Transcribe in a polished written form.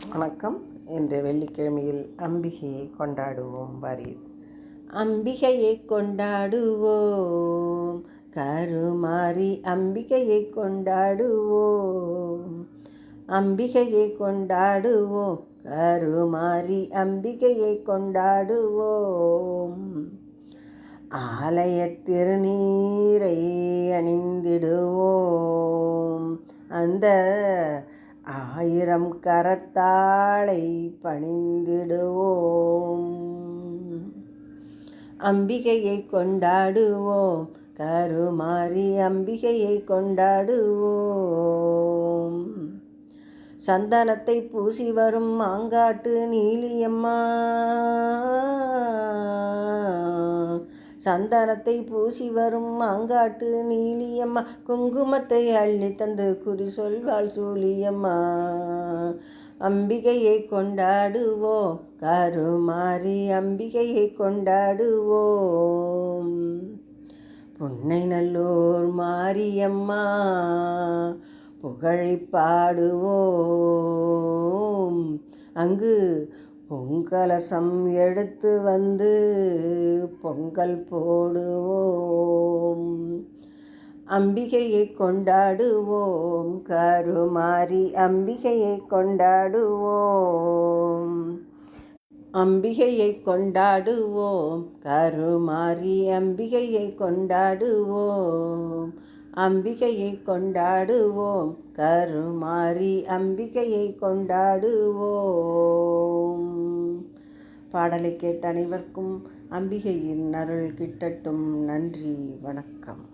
வணக்கம். இன்று வெள்ளிக்கிழமையில் அம்பிகையை கொண்டாடுவோம் வாரீர். அம்பிகையை கொண்டாடுவோம், கருமாரி அம்பிகையை கொண்டாடுவோம். அம்பிகையை கொண்டாடுவோம், கருமாரி அம்பிகையை கொண்டாடுவோம். ஆலய திருநீரை அணிந்திடுவோம், அந்த 1000 கரத்தாளை பணிந்திடுவோம். அம்பிகையை கொண்டாடுவோம், கருமாரி அம்பிகையை கொண்டாடுவோம். சந்தனத்தை பூசி வரும் மாங்காட்டு நீலியம்மா, சந்தனத்தை பூசி வரும் மாங்காட்டு நீலியம்மா, குங்குமத்தை அள்ளி தந்து குறி சொல்வாள் சூலியம்மா. அம்பிகையை கொண்டாடுவோம், கருமாரி அம்பிகையை கொண்டாடுவோம். புன்னை நல்லூர் மாரியம்மா புகழை பாடுவோம், அங்கு பொங்கலசம் எடுத்து வந்து பொங்கல் போடுவோம். அம்பிகையை கொண்டாடுவோம், கருமாரி அம்பிகையை கொண்டாடுவோம். அம்பிகையை கொண்டாடுவோம், கருமாரி அம்பிகையை கொண்டாடுவோம். அம்பிகையை கொண்டாடுவோம், கருமாரி அம்பிகையை கொண்டாடுவோம். பாடலை கேட்ட அனைவருக்கும் அம்பிகையின் அருள் கிட்டட்டும். நன்றி, வணக்கம்.